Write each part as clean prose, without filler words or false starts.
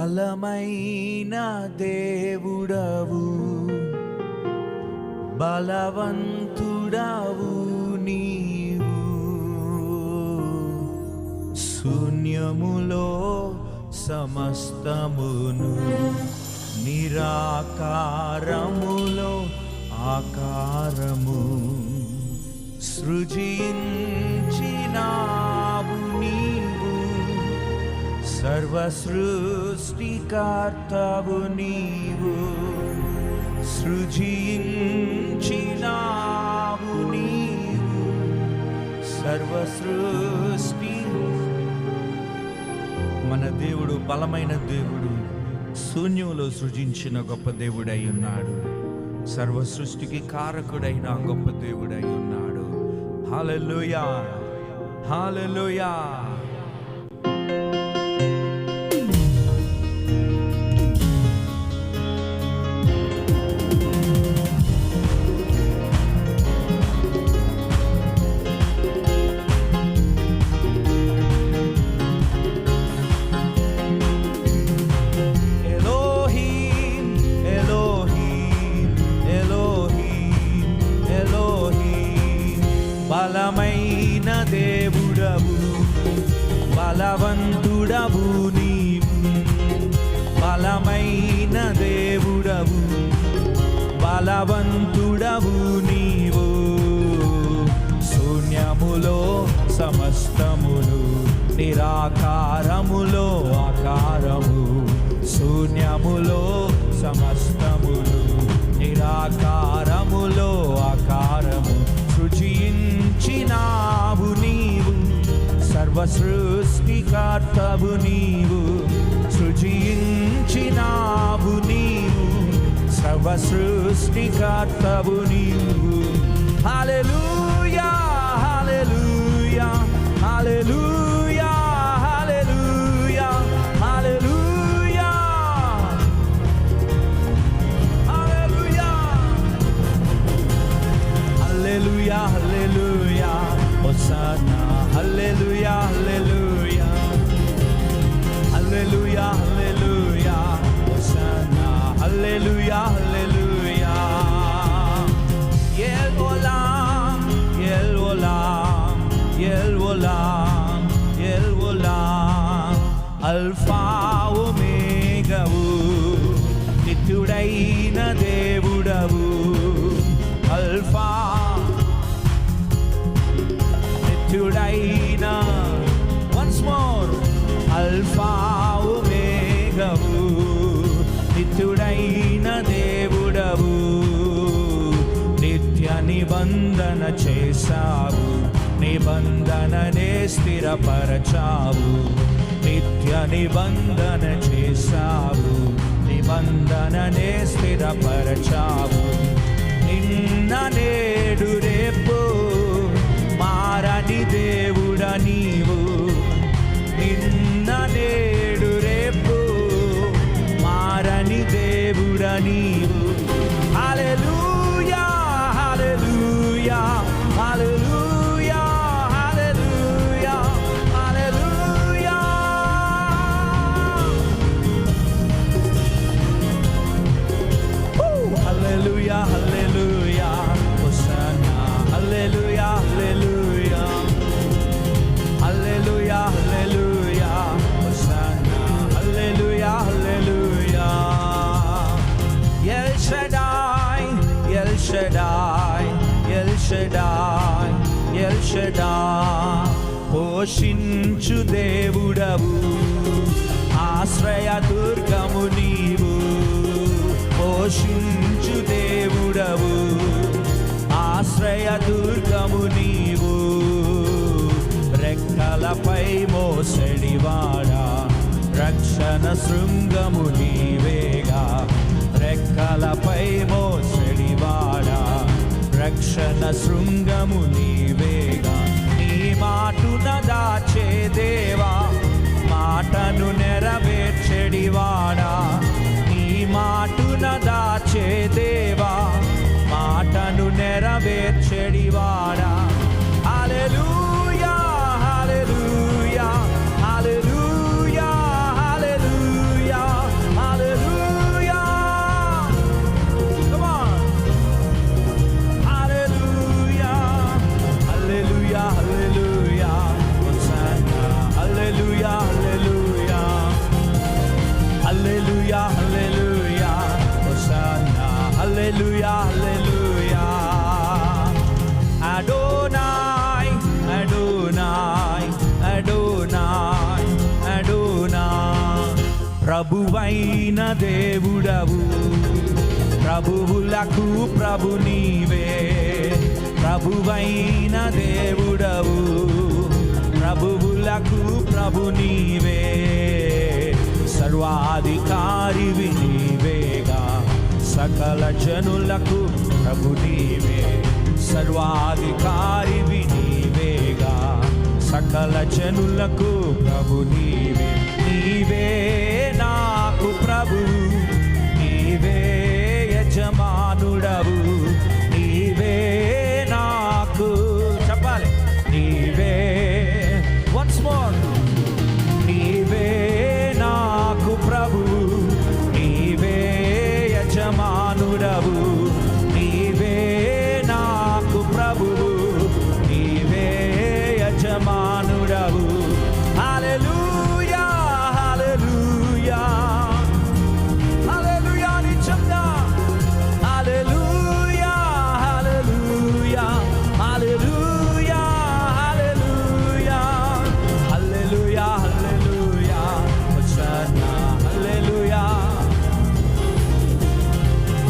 బలమైన దేవుడవు, బలవంతుడవు నీవు. శూన్యములో సమస్తమును, నిరాకారములో ఆకారము సృజించినావు నీవు. సర్వ సృష్టికర్తవు నీవు, సృజించినావు నీవు. సర్వ సృష్టి. మన దేవుడు బలమైన దేవుడు, శూన్యంలో సృజించిన గొప్ప దేవుడై ఉన్నాడు. సర్వ సృష్టికి కారకుడైన గొప్ప దేవుడై ఉన్నాడు. హల్లెలూయా, హల్లెలూయా. బలమైన దేవుడవు, బలవంతుడవు నీవు. బలమైన దేవుడవు, బలవంతుడవు నీవు. శూన్యములో సమస్తమును, నిరాకారములో ఆకారము. శూన్యములో సమస్తమును, నిరాకారములో ఆకారము సృజించినావు నీవు. సర్వ సృష్టికర్తవు నీవు, సృజించినావు నీవు. సర్వ సృష్టికర్తవు నీవు. హల్లెలూయా, హల్లెలూయా, హల్లెలూయా, హల్లెలూయా, హల్లెలూయా, హల్లెలూయా, హల్లెలూయా, హల్లెలూయా. హోసన్నా, హల్లెలూయా, హల్లెలూయా, హల్లెలూయా, హల్లెలూయా. హోసన్నా, హల్లెలూయా, హల్లెలూయా. El olam, el olam, el olam, el olam. Alpha ఒమేగావు, నిత్యుడైన దేవుడవు. అల్ఫా నిత్యుడైన, వన్స్ మోర్, అల్ఫా ఒమేగావు, నిత్యుడైన దేవుడవు. నిత్య నిబంధన చేశావు, నిబంధననే స్థిరపరచావు. నిత్య నిబంధన చేశావు, నిబంధననే స్థిరపరచావు. నిన్న నేడు రేపు మారని దేవుడ నీవు. నిన్న నేడు రేపు మారని దేవుడ నీవు. హల్లెలూయా, హల్లెలూయా, హల్లెలూయా, హల్లెలూయా, హల్లెలూయా. హల్లెలూయా, హల్లెలూయా. హోసన్నా, హల్లెలూయా, హల్లెలూయా, హల్లెలూయా, హల్లెలూయా. హోసన్నా, హల్లెలూయా, హల్లెలూయా. El Shaddai, El Shaddai, El Shaddai, El Shaddai. పోషించు దేవుడవు, ఆశ్రయ దుర్గము నీవు. పోషించు దేవుడవు, ఆశ్రయ దుర్గము నీవు. రెక్కలపై మోసడివాడా, రక్షణ శృంగము నీవేగా. రెక్కలపై మోసడివాడా, రక్షణ శృంగము నీవేగా. నీ మాటున దాచే దేవా, మాటను నెరవేర్చెడివాడా. నీ మాటున దాచే దేవా, మాటను నెరవేర్చెడివాడా. హల్లెలూయా, హల్లెలూయా, హల్లెలూయా, హల్లెలూయా. ప్రభువైన దేవుడవు, ప్రభువులకు ప్రభు నీవే. ప్రభువైన దేవుడవు, ప్రభువులకు ప్రభు నీవే. సర్వాధికారివి నీవేగా, సకల జనులకు ప్రభు నీవే. సర్వాధికారివి నీవేగా, సకల జనులకు ప్రభు నీవే. నీవే నాకు ప్రభు, నీవే యజమానుడవు, నీవే నాకు. చెప్పాలి, నీవే. Once more. నీవే నాకు ప్రభు, నీవే యజమానుడవు, నీవే నాకు ప్రభువు, నీవే యజమానుడవు. హల్లెలూయా, హల్లెలూయా, హల్లెలూయా అని చెప్తా. హల్లెలూయా, హల్లెలూయా, హల్లెలూయా, హల్లెలూయా, హల్లెలూయా, హల్లెలూయా, హోసన్నా, హల్లెలూయా,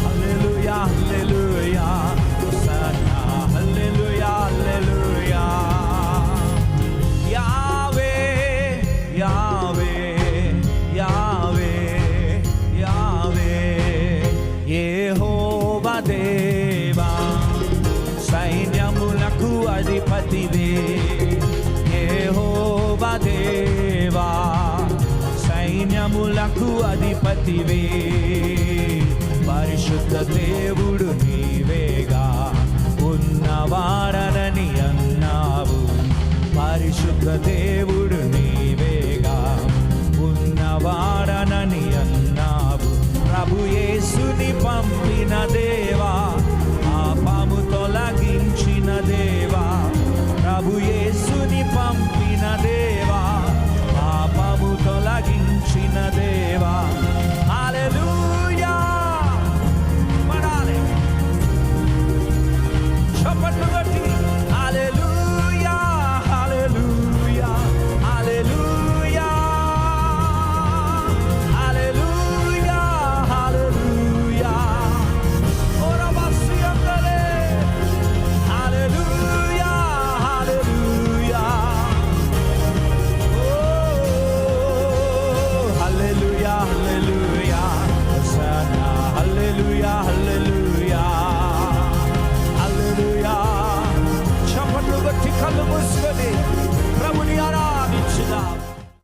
హల్లెలూయా, హల్లెలూయా, హోసన్నా, హల్లెలూయా, హల్లెలూయా. యావే, యావే, యావే, యావే, యెహోవా దేవా, సైన్యములకు అధిపతివే. యెహోవా దేవా, సైన్యములకు అధిపతివే. పరిశుద్ధ దేవుడు నీవేగా, ఉన్నవాడన